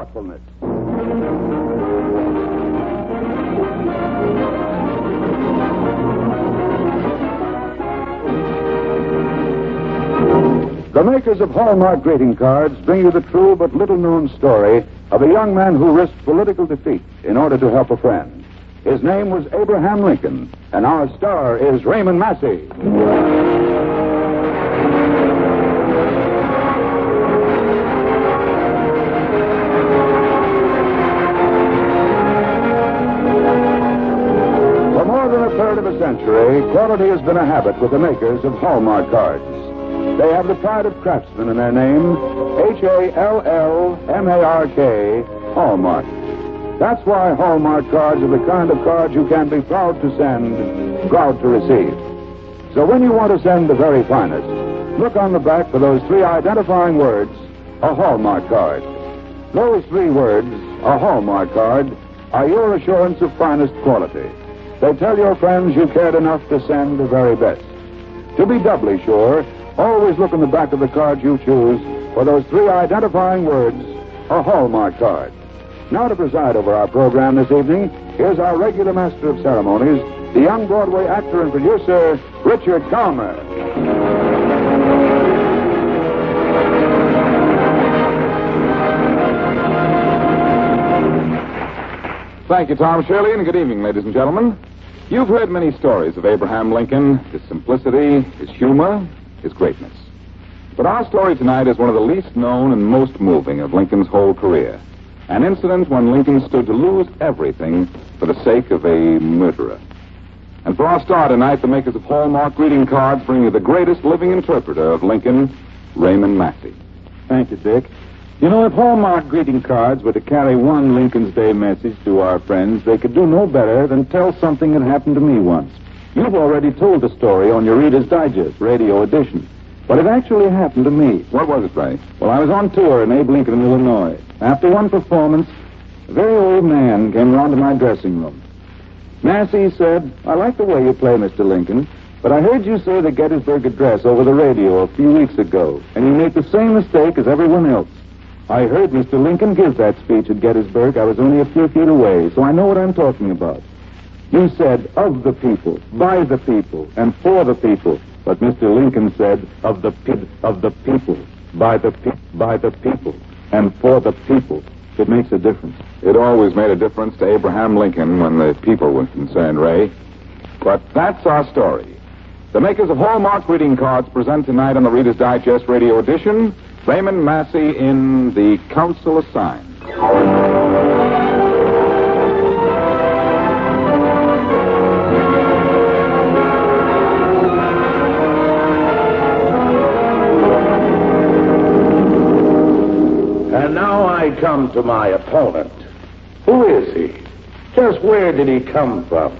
thoughtfulness. The makers of Hallmark greeting cards bring you the true but little-known story of a young man who risked political defeat in order to help a friend. His name was Abraham Lincoln, and our star is Raymond Massey. For more than a third of a century, quality has been a habit with the makers of Hallmark cards. They have the pride of craftsmen in their name, Hallmark, Hallmark. That's why Hallmark cards are the kind of cards you can be proud to send, proud to receive. So when you want to send the very finest, look on the back for those three identifying words, a Hallmark card. Those three words, a Hallmark card, are your assurance of finest quality. They tell your friends you cared enough to send the very best. To be doubly sure, always look in the back of the card you choose for those three identifying words, a Hallmark card. Now to preside over our program this evening, here's our regular master of ceremonies, the young Broadway actor and producer, Richard Calmer. Thank you, Tom Shirley, and good evening, ladies and gentlemen. You've heard many stories of Abraham Lincoln, his simplicity, his humor, his greatness. But our story tonight is one of the least known and most moving of Lincoln's whole career. An incident when Lincoln stood to lose everything for the sake of a murderer. And for our star tonight, the makers of Hallmark greeting cards bring you the greatest living interpreter of Lincoln, Raymond Massey. Thank you, Dick. You know, if Hallmark greeting cards were to carry one Lincoln's Day message to our friends, they could do no better than tell something that happened to me once. You've already told the story on your Reader's Digest radio edition, but it actually happened to me. What was it, Ray? Well, I was on tour in Abe Lincoln, Illinois. After one performance, a very old man came round to my dressing room. Massey said, "I like the way you play, Mr. Lincoln, but I heard you say the Gettysburg Address over the radio a few weeks ago, and you make the same mistake as everyone else. I heard Mr. Lincoln give that speech at Gettysburg. I was only a few feet away, so I know what I'm talking about. You said, of the people, by the people, and for the people. But Mr. Lincoln said, of the people, by the people, and for the people. It makes a difference." It always made a difference to Abraham Lincoln when the people were concerned, Ray. But that's our story. The makers of Hallmark greeting cards present tonight on the Reader's Digest radio edition, Raymond Massey in The Council Assigned. And now I come to my opponent. Who is he? Just where did he come from?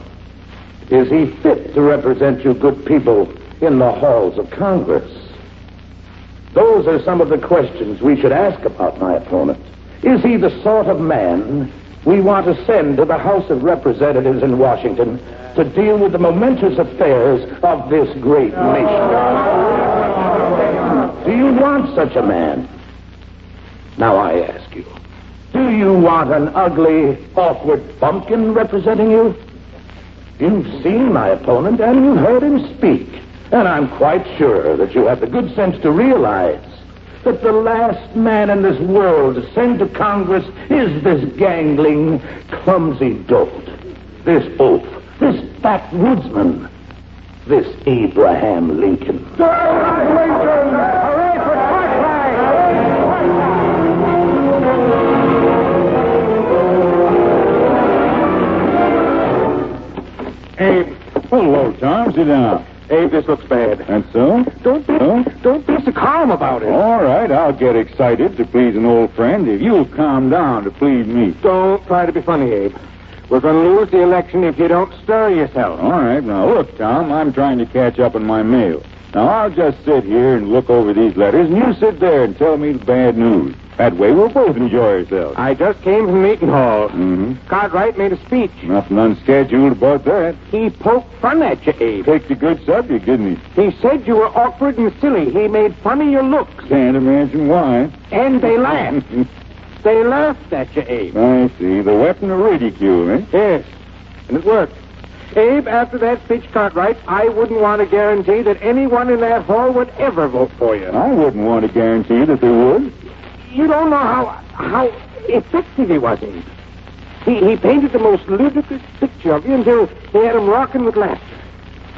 Is he fit to represent you good people in the halls of Congress? Those are some of the questions we should ask about my opponent. Is he the sort of man we want to send to the House of Representatives in Washington to deal with the momentous affairs of this great nation? Do you want such a man? Now I ask you, do you want an ugly, awkward bumpkin representing you? You've seen my opponent and you've heard him speak. And I'm quite sure that you have the good sense to realize that the last man in this world to send to Congress is this gangling, clumsy dolt, this oaf, this backwoodsman, this Abraham Lincoln. Hooray for Abe. Hello, Tom. Sit down. Abe, this looks bad. That's so? Don't be so calm about it. All right, I'll get excited to please an old friend if you'll calm down to please me. Don't try to be funny, Abe. We're going to lose the election if you don't stir yourself. All right, now look, Tom, I'm trying to catch up on my mail. Now, I'll just sit here and look over these letters, and you sit there and tell me the bad news. That way we'll both enjoy ourselves. I just came from meeting hall. Mm-hmm. Cartwright made a speech. Nothing unscheduled about that. He poked fun at you, Abe. Picked a good subject, didn't he? He said you were awkward and silly. He made fun of your looks. Can't imagine why. And they laughed. They laughed at you, Abe. I see. The weapon of ridicule, eh? Yes, and it worked. Abe, after that speech, Cartwright, I wouldn't want to guarantee that anyone in that hall would ever vote for you. I wouldn't want to guarantee that they would. You don't know how effective he was, Abe. He painted the most ludicrous picture of you until he had him rocking with laughter.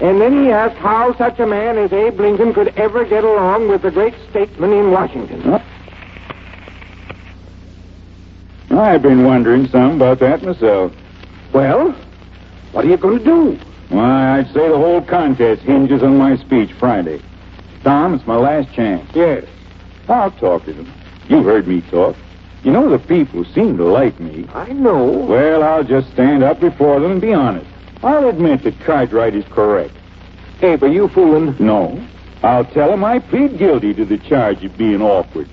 And then he asked how such a man as Abe Lincoln could ever get along with the great statesman in Washington. Huh? I've been wondering some about that myself. Well, what are you going to do? Why, I'd say the whole contest hinges on my speech Friday. Tom, it's my last chance. Yes. I'll talk to them. You've heard me talk. You know the people seem to like me. I know. Well, I'll just stand up before them and be honest. I'll admit that Cartwright is correct. Abe, are you fooling? No. I'll tell them I plead guilty to the charge of being awkward.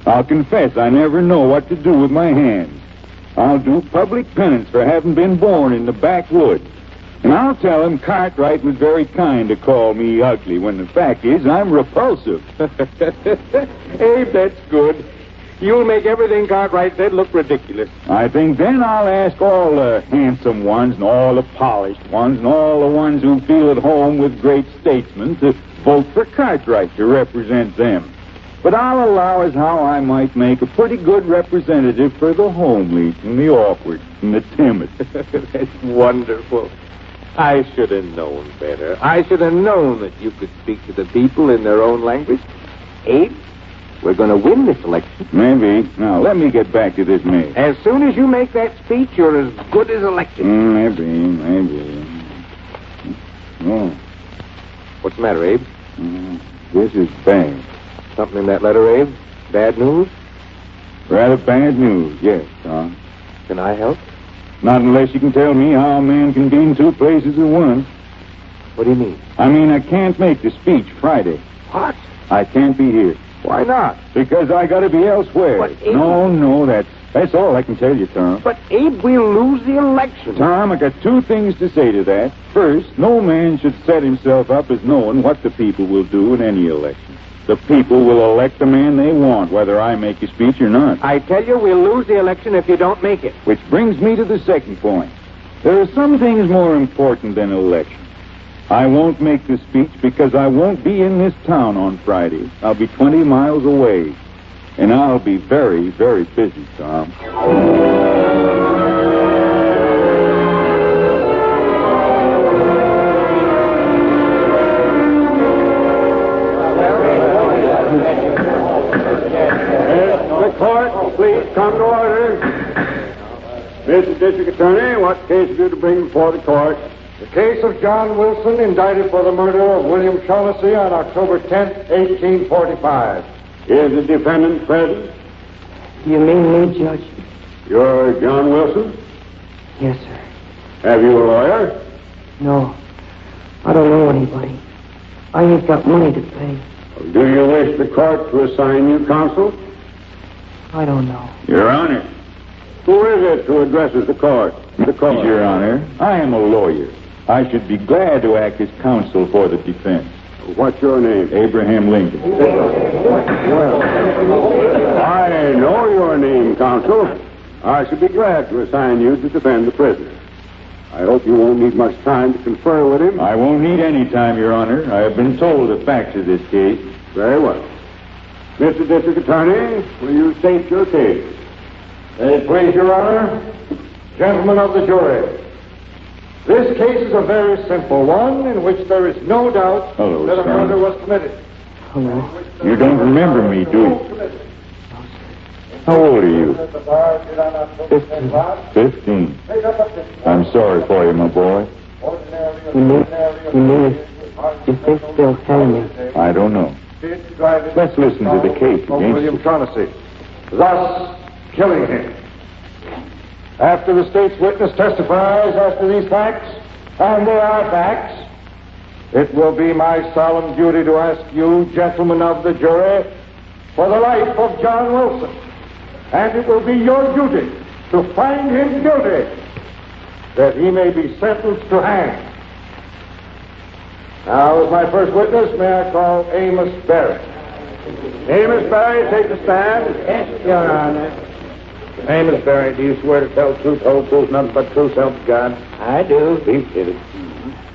I'll confess I never know what to do with my hands. I'll do public penance for having been born in the backwoods. And I'll tell them Cartwright was very kind to call me ugly when the fact is I'm repulsive. Abe, that's good. You'll make everything Cartwright said look ridiculous. I think then I'll ask all the handsome ones and all the polished ones and all the ones who feel at home with great statesmen to vote for Cartwright to represent them. But I'll allow as how I might make a pretty good representative for the homely and the awkward and the timid. That's wonderful. I should have known better. I should have known that you could speak to the people in their own language. Abe, we're going to win this election. Maybe. Now, let me get back to this mail. As soon as you make that speech, you're as good as elected. Maybe. Oh. What's the matter, Abe? This is bad. Something in that letter, Abe? Bad news? Rather bad news, yes, Tom. Can I help? Not unless you can tell me how a man can be in two places at once. What do you mean? I mean, I can't make the speech Friday. What? I can't be here. Why not? Because I got to be elsewhere. But, Abe... No, that's all I can tell you, Tom. But, Abe, we'll lose the election. Tom, I got two things to say to that. First, no man should set himself up as knowing what the people will do in any election. The people will elect the man they want, whether I make a speech or not. I tell you, we'll lose the election if you don't make it. Which brings me to the second point. There are some things more important than elections. I won't make the speech because I won't be in this town on Friday. I'll be 20 miles away. And I'll be very, very busy, Tom. The court, please come to order. Mr. District Attorney, what case are you to bring before the court? The case of John Wilson, indicted for the murder of William Shaughnessy on October 10th, 1845. Is the defendant present? You mean me, Judge? You're John Wilson? Yes, sir. Have you a lawyer? No. I don't know anybody. I ain't got money to pay. Do you wish the court to assign you counsel? I don't know. Your Honor. Who is it who addresses the court? The court. Your Honor, I am a lawyer. I should be glad to act as counsel for the defense. What's your name? Abraham Lincoln. Well, I know your name, counsel. I should be glad to assign you to defend the prisoner. I hope you won't need much time to confer with him. I won't need any time, Your Honor. I have been told the facts of this case. Very well. Mr. District Attorney, will you state your case? Please, Your Honor. Gentlemen of the jury. This case is a very simple one in which there is no doubt Hello, that a son. murder was committed. Hello. You don't remember me, do you? How old are you? 15. I'm sorry for you, my boy. You think they'll hang me? I don't know. Let's listen to the case of against William you. Shaughnessy, thus killing him. After the state's witness testifies as to these facts, and they are facts, it will be my solemn duty to ask you, gentlemen of the jury, for the life of John Wilson. And it will be your duty to find him guilty, that he may be sentenced to hang. Now, as my first witness, may I call Amos Barry. Amos Barry, take the stand. Yes, Your Honor. Hey, Miss Barry, do you swear to tell the truth, whole truth, nothing but truth, help God? I do. Be kidding.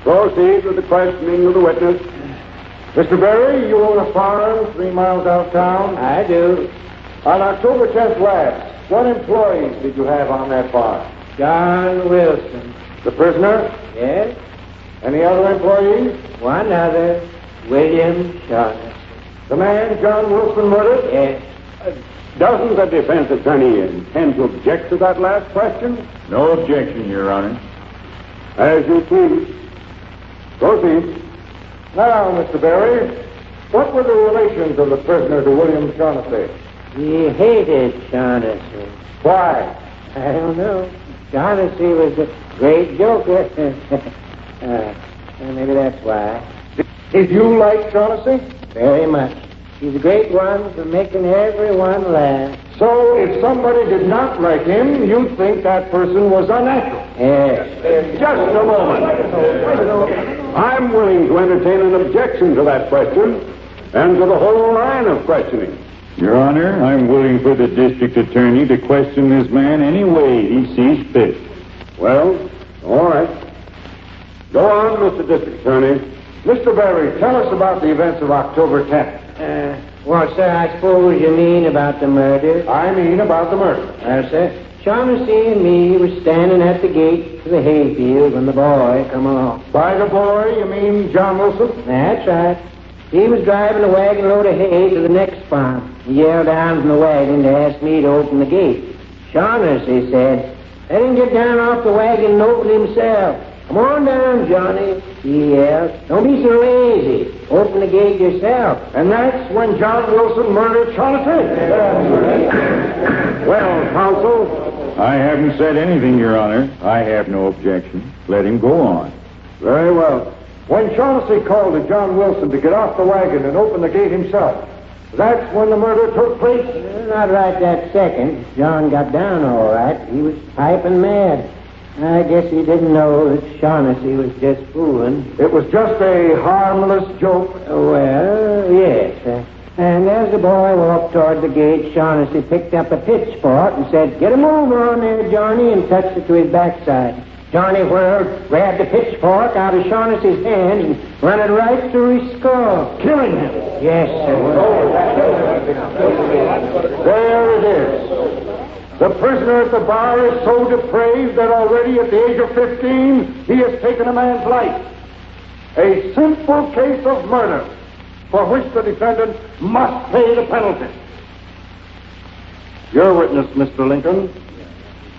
Proceed with the questioning of the witness. Mr. Berry, you own a farm 3 miles out of town? I do. On October 10th last, what employees did you have on that farm? John Wilson. The prisoner? Yes? Any other employees? One other. William Shaughnessy. The man John Wilson murdered? Yes. Doesn't the defense attorney intend to object to that last question? No objection, Your Honor. As you please. Proceed. Now, Mr. Berry, what were the relations of the prisoner to William Shaughnessy? He hated Shaughnessy. Why? I don't know. Shaughnessy was a great joker. Maybe that's why. Did you like Shaughnessy? Very much. He's a great one for making everyone laugh. So, if somebody did not like him, you'd think that person was unnatural. Yes. Just a moment. I'm willing to entertain an objection to that question and to the whole line of questioning. Your Honor, I'm willing for the district attorney to question this man any way he sees fit. Well, all right. Go on, Mr. District Attorney. Mr. Berry, tell us about the events of October 10th. Well, sir, I suppose you mean about the murder? I mean about the murder. Well, sir, Shaughnessy and me were standing at the gate to the hayfield when the boy come along. By the boy, you mean John Wilson? That's right. He was driving a wagon load of hay to the next farm. He yelled down from the wagon to ask me to open the gate. Shaughnessy said, "Let him get down off the wagon and open himself. Come on down, Johnny," he yelled. "Don't be so lazy. Open the gate yourself." And that's when John Wilson murdered Shaughnessy. Well, counsel, I haven't said anything, Your Honor. I have no objection. Let him go on. Very well. When Shaughnessy called to John Wilson to get off the wagon and open the gate himself, that's when the murder took place? Not right that second. John got down all right. He was piping mad. I guess he didn't know that Shaughnessy was just fooling. It was just a harmless joke. Well, yes. And as the boy walked toward the gate, Shaughnessy picked up a pitchfork and said, "Get a move on there, Johnny," and touched it to his backside. Johnny whirled, grabbed the pitchfork out of Shaughnessy's hand and run it right through his skull, killing him. Yes, sir. There it is. The prisoner at the bar is so depraved that already at the age of 15, he has taken a man's life. A simple case of murder for which the defendant must pay the penalty. Your witness, Mr. Lincoln.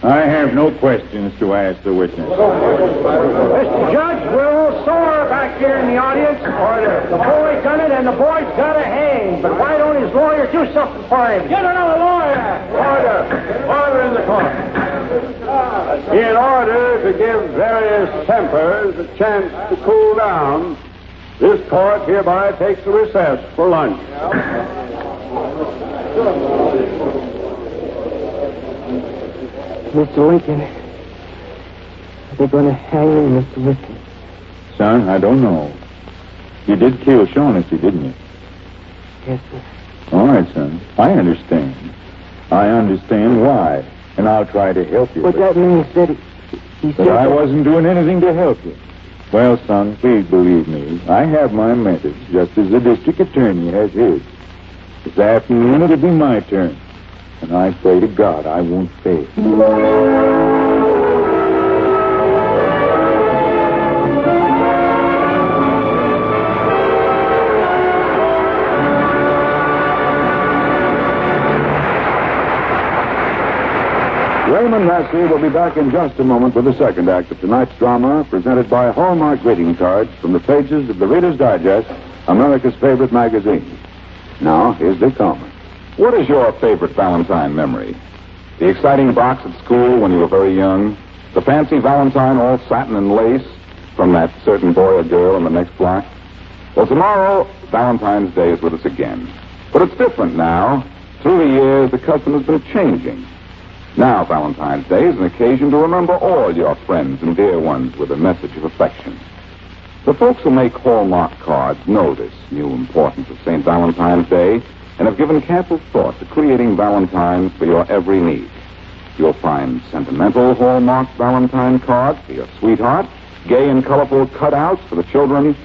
I have no questions to ask the witness. Mr. Judge, we're all sore back here in the audience. Order. The boy done it, and the boy's got to hang. But why don't his lawyer do something for him? Get another lawyer. order. Order in the court. In order to give various tempers a chance to cool down, this court hereby takes a recess for lunch. Mr. Lincoln, are they going to hang me, Mr. Lincoln? Son, I don't know. You did kill Shaughnessy, didn't you? Yes, sir. All right, son. I understand. I understand why, and I'll try to help you. But that man said he said But I that- wasn't doing anything to help you. Well, son, please believe me. I have my methods, just as the district attorney has his. This afternoon it'll be my turn, and I pray to God I won't fail. Raymond Massey will be back in just a moment with the second act of tonight's drama, presented by Hallmark greeting cards from the pages of the Reader's Digest, America's favorite magazine. Now, here's Dick Coleman. What is your favorite Valentine memory? The exciting box at school when you were very young? The fancy Valentine all satin and lace from that certain boy or girl in the next block? Well, tomorrow, Valentine's Day is with us again. But it's different now. Through the years, the custom has been changing. Now, Valentine's Day is an occasion to remember all your friends and dear ones with a message of affection. The folks who make Hallmark cards know this new importance of St. Valentine's Day and have given careful thought to creating Valentines for your every need. You'll find sentimental Hallmark Valentine cards for your sweetheart, gay and colorful cutouts for the children,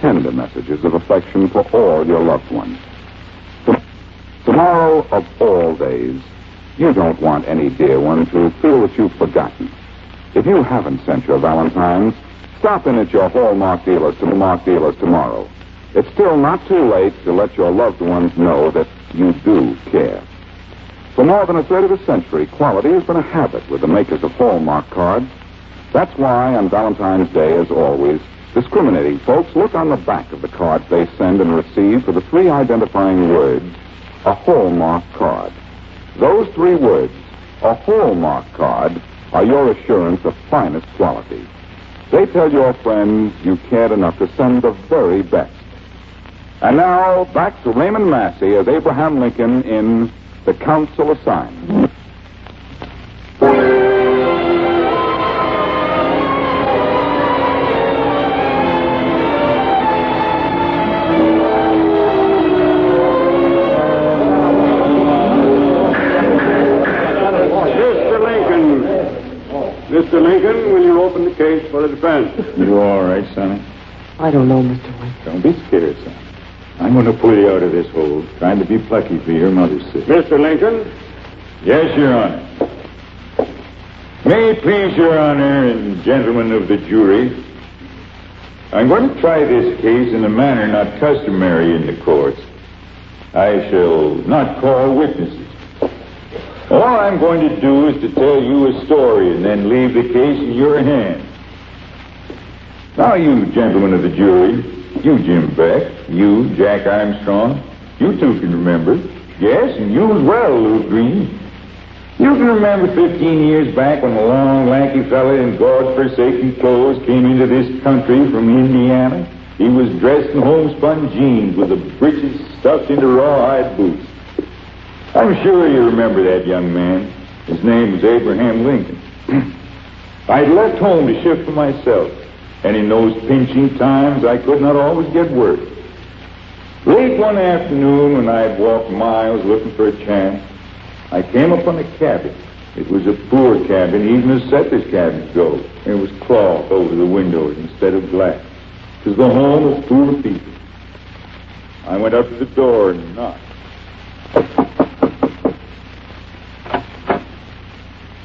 tender messages of affection for all your loved ones. Tomorrow of all days, you don't want any dear one to feel that you've forgotten. If you haven't sent your Valentines, stop in at your Hallmark dealers tomorrow. It's still not too late to let your loved ones know that you do care. For more than a third of a century, quality has been a habit with the makers of Hallmark cards. That's why on Valentine's Day, as always, discriminating folks look on the back of the cards they send and receive for the three identifying words, a Hallmark card. Those three words, a Hallmark card, are your assurance of finest quality. They tell your friends you cared enough to send the very best. And now, back to Raymond Massey as Abraham Lincoln in The Council Assigned. Mr. Lincoln, will you open the case for the defense? You all right, Sonny? I don't know, Mr. Lincoln. Don't be scared, son. I'm going to pull you out of this hole, trying to be plucky for your mother's sake. Mr. Lincoln? Yes, Your Honor. May it please Your Honor and gentlemen of the jury, I'm going to try this case in a manner not customary in the courts. I shall not call witnesses. All I'm going to do is to tell you a story and then leave the case in your hands. Now, you gentlemen of the jury, you Jim Beck, you Jack Armstrong, you two can remember. Yes, and you as well, Lou Green. You can remember 15 years back when a long, lanky fella in God-forsaken clothes came into this country from Indiana. He was dressed in homespun jeans with the breeches stuffed into rawhide boots. I'm sure you remember that young man. His name was Abraham Lincoln. I'd left home to shift for myself, and in those pinching times, I could not always get work. Late one afternoon, when I had walked miles looking for a chance, I came upon a cabin. It was a poor cabin, even as settlers' cabins go. There was cloth over the windows instead of glass. It was the home of poor people. I went up to the door and knocked.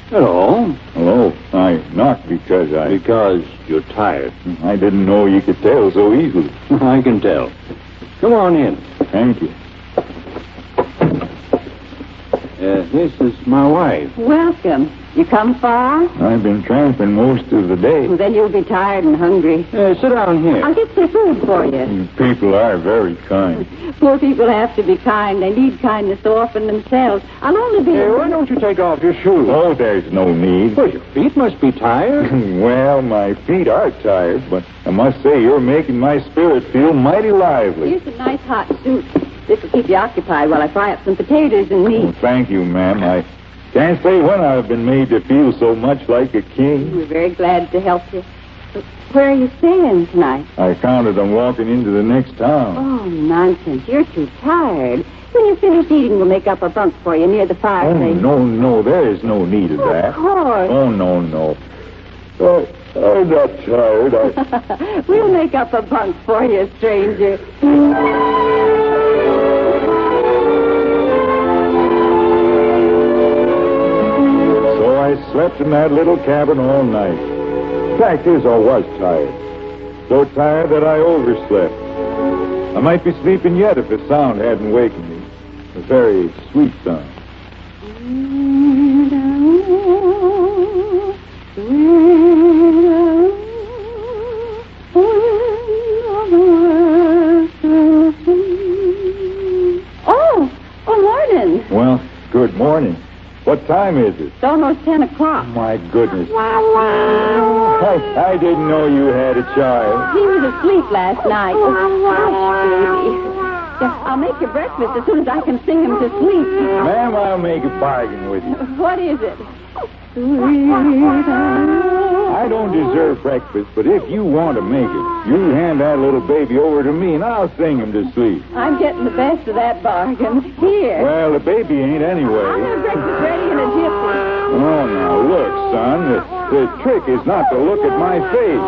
Hello. Hello. I knocked because Because you're tired. I didn't know you could tell so easily. I can tell. Come on in. Thank you. This is my wife. Welcome. You come far? I've been tramping most of the day. Well, then you'll be tired and hungry. Sit down here. I'll get some food for you. You people are very kind. Poor people have to be kind. They need kindness so often themselves. I'll only be... Why don't you take off your shoes? Oh, there's no need. Well, your feet must be tired. Well, my feet are tired, but I must say you're making my spirit feel mighty lively. Here's a nice hot soup. This will keep you occupied while I fry up some potatoes and meat. Oh, thank you, ma'am. I can't say when I've been made to feel so much like a king. We're very glad to help you. But where are you staying tonight? I counted on walking into the next town. Oh, nonsense. You're too tired. When you finish eating, we'll make up a bunk for you near the fireplace. Oh, no, there is no need of that. Of course. Oh, no. I'm not tired. We'll make up a bunk for you, stranger. I slept in that little cabin all night. The fact is, I was tired. So tired that I overslept. I might be sleeping yet if the sound hadn't wakened me. A very sweet sound. Oh, morning. Well, good morning. What time is it? It's almost 10 o'clock. My goodness. I didn't know you had a child. He was asleep last night. Hush, baby. I'll make you breakfast as soon as I can sing him to sleep. Ma'am, I'll make a bargain with you. What is it? I don't deserve breakfast, but if you want to make it, you hand that little baby over to me and I'll sing him to sleep. I'm getting the best of that bargain. Here. Well, the baby ain't anyway. I'll have breakfast ready in a jiffy. Oh, now, look, son. The trick is not to look at my face.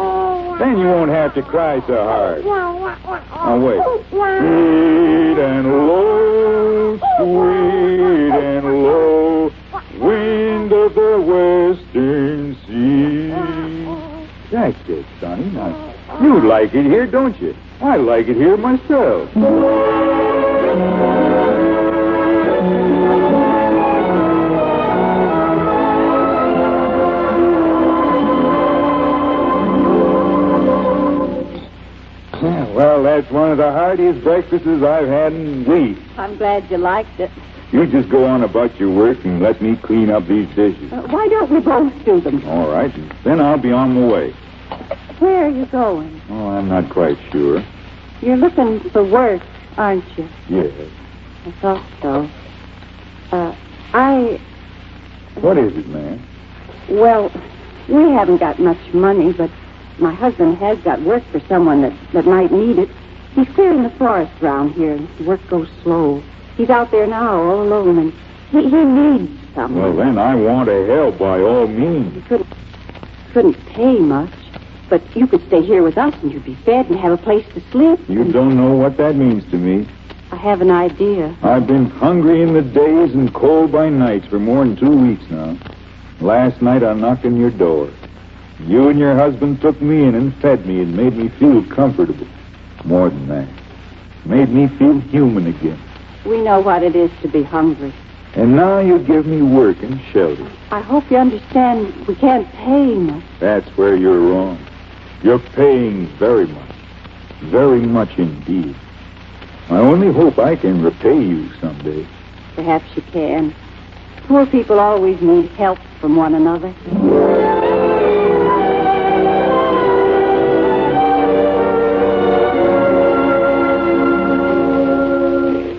Then you won't have to cry so hard. Now, wait. Sweet and low, sweet and low, wind of the western sea. That's it, Sonny. Now, you like it here, don't you? I like it here myself. Well, that's one of the heartiest breakfasts I've had in weeks. I'm glad you liked it. You just go on about your work and let me clean up these dishes. Why don't we both do them? All right. Then I'll be on the way. Where are you going? Oh, I'm not quite sure. You're looking for work, aren't you? Yes. I thought so. What is it, ma'am? Well, we haven't got much money, but my husband has got work for someone that might need it. He's clearing the forest around here, and the work goes slow. He's out there now all alone, and he needs someone. Well, then I want to help by all means. He couldn't pay much, but you could stay here with us, and you'd be fed and have a place to sleep. You don't know what that means to me. I have an idea. I've been hungry in the days and cold by nights for more than 2 weeks now. Last night I knocked on your door. You and your husband took me in and fed me and made me feel comfortable. More than that, made me feel human again. We know what it is to be hungry. And now you give me work and shelter. I hope you understand we can't pay much. That's where you're wrong. You're paying very much. Very much indeed. I only hope I can repay you someday. Perhaps you can. Poor people always need help from one another.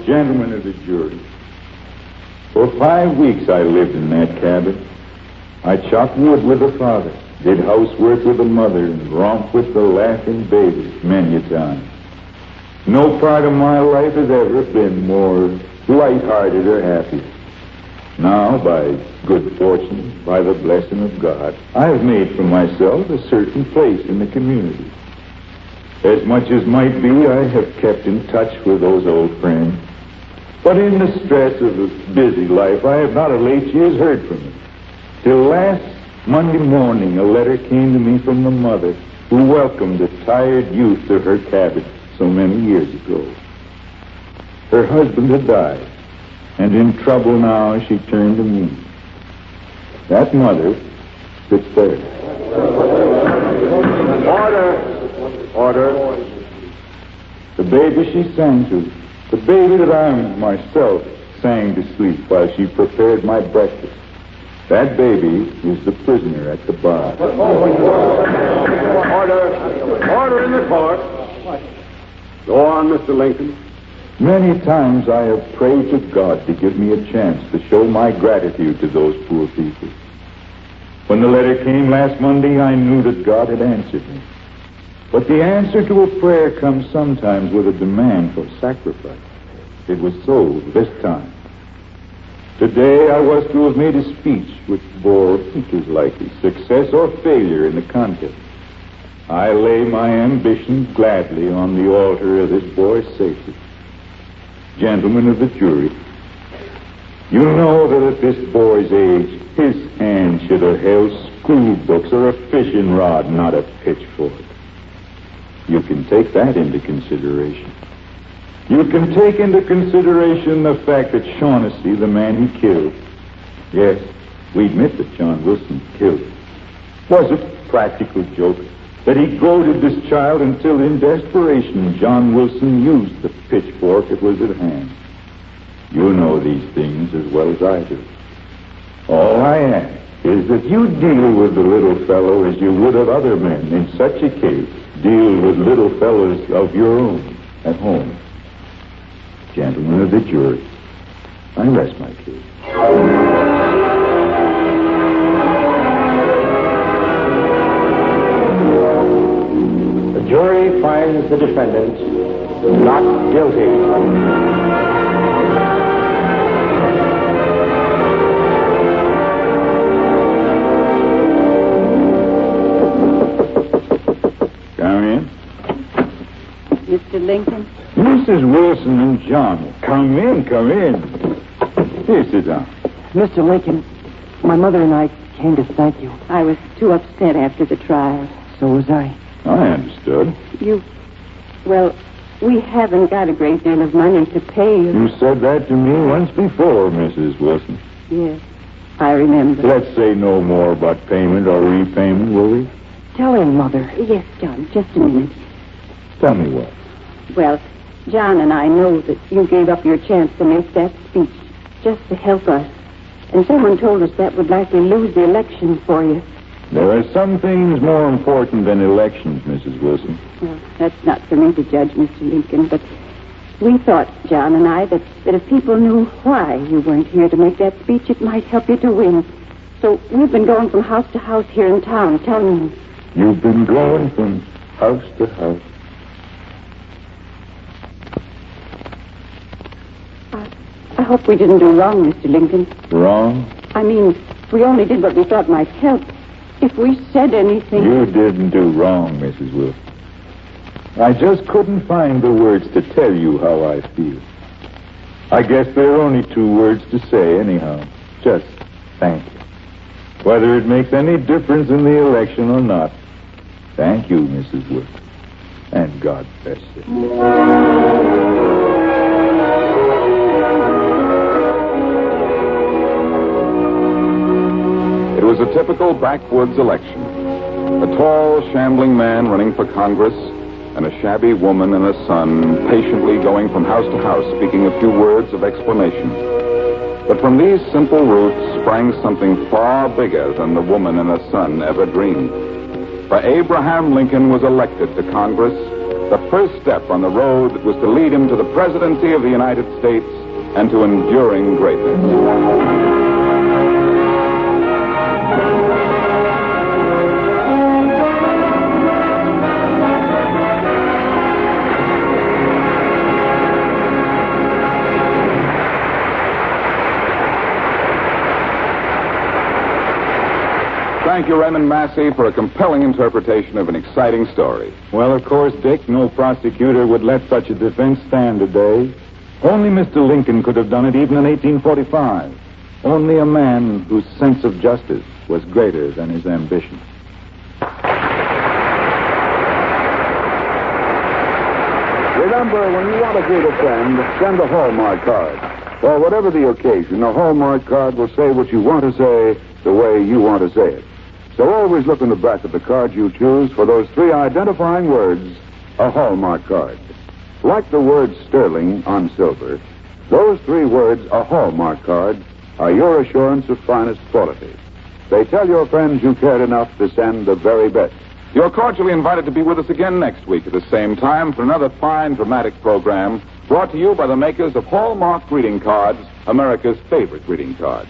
Gentlemen of the jury, for 5 weeks I lived in that cabin. I chopped wood with the father, did housework with the mother, and romped with the laughing babies many a time. No part of my life has ever been more light-hearted or happy. Now, by good fortune, by the blessing of God, I have made for myself a certain place in the community. As much as might be, I have kept in touch with those old friends. But in the stress of a busy life, I have not of late years heard from them. Till last Monday morning, a letter came to me from the mother who welcomed a tired youth to her cabin so many years ago. Her husband had died, and in trouble now she turned to me. That mother sits there. Order. The baby she sang to, the baby that I myself sang to sleep while she prepared my breakfast. That baby is the prisoner at the bar. Order in the court. Go on, Mr. Lincoln. Many times I have prayed to God to give me a chance to show my gratitude to those poor people. When the letter came last Monday, I knew that God had answered me. But the answer to a prayer comes sometimes with a demand for sacrifice. It was so this time. Today I was to have made a speech which bore features likely success or failure in the contest. I lay my ambition gladly on the altar of this boy's safety. Gentlemen of the jury, you know that at this boy's age, his hand should have held school books or a fishing rod, not a pitchfork. You can take that into consideration. You can take into consideration the fact that Shaughnessy, the man he killed, yes, we admit that John Wilson killed him, was a practical joke, that he goaded this child until in desperation John Wilson used the pitchfork that was at hand. You know these things as well as I do. All I ask is that you deal with the little fellow as you would of other men. In such a case, deal with little fellows of your own at home. Gentlemen of the jury, I rest my case. The jury finds the defendant not guilty. Mr. Lincoln. Mrs. Wilson and John, come in, come in. Here, sit down. Mr. Lincoln, my mother and I came to thank you. I was too upset after the trial. So was I. I understood. Well, we haven't got a great deal of money to pay you. You said that to me once before, Mrs. Wilson. Yes, I remember. Let's say no more about payment or repayment, will we? Tell him, Mother. Yes, John, just a minute. Tell me what. Well, John and I know that you gave up your chance to make that speech just to help us. And someone told us that would likely lose the election for you. There are some things more important than elections, Mrs. Wilson. Well, that's not for me to judge, Mr. Lincoln, but we thought, John and I, that if people knew why you weren't here to make that speech, it might help you to win. So we've been going from house to house here in town, telling them. You've been going from house to house. I hope we didn't do wrong, Mr. Lincoln. Wrong? I mean, we only did what we thought might help. If we said anything... You didn't do wrong, Mrs. Wilson. I just couldn't find the words to tell you how I feel. I guess there are only two words to say anyhow. Just thank you. Whether it makes any difference in the election or not. Thank you, Mrs. Wilson. And God bless you. It was a typical backwoods election. A tall, shambling man running for Congress, and a shabby woman and a son patiently going from house to house speaking a few words of explanation. But from these simple roots sprang something far bigger than the woman and her son ever dreamed. For Abraham Lincoln was elected to Congress, the first step on the road that was to lead him to the presidency of the United States and to enduring greatness. Thank you, Raymond Massey, for a compelling interpretation of an exciting story. Well, of course, Dick, no prosecutor would let such a defense stand today. Only Mr. Lincoln could have done it even in 1845. Only a man whose sense of justice was greater than his ambition. Remember, when you want to greet a friend, send a Hallmark card. Or whatever the occasion, a Hallmark card will say what you want to say the way you want to say it. So always look in the back of the card you choose for those three identifying words, a Hallmark card. Like the word sterling on silver, those three words, a Hallmark card, are your assurance of finest quality. They tell your friends you cared enough to send the very best. You're cordially invited to be with us again next week at the same time for another fine dramatic program brought to you by the makers of Hallmark greeting cards, America's favorite greeting cards.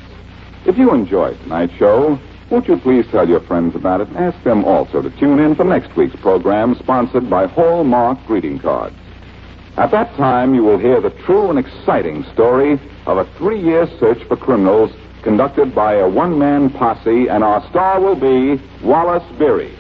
If you enjoyed tonight's show, won't you please tell your friends about it and ask them also to tune in for next week's program sponsored by Hallmark greeting cards. At that time, you will hear the true and exciting story of a 3-year search for criminals conducted by a one-man posse, and our star will be Wallace Beery.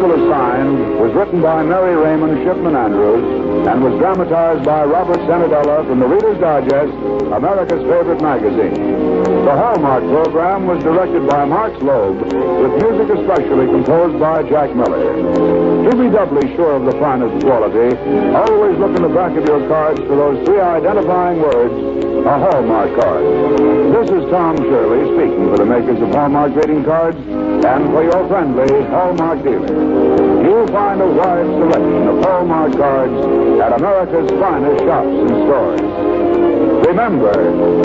Assigned was written by Mary Raymond Shipman Andrews and was dramatized by Robert Senadella from the Reader's Digest, America's favorite magazine. The Hallmark program was directed by Mark Loeb, with music especially composed by Jack Miller. To be doubly sure of the finest quality, always look in the back of your cards for those three identifying words, a Hallmark card. This is Tom Shirley speaking for the makers of Hallmark greeting cards and for your friendly Hallmark dealer. You'll find a wide selection of Hallmark cards at America's finest shops and stores. Remember,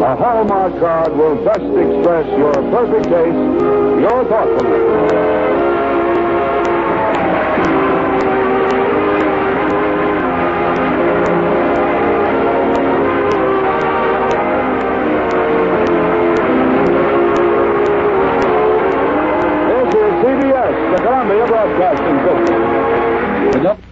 a Hallmark card will best express your perfect taste, your thoughtfulness. CBS, the Columbia Broadcasting System.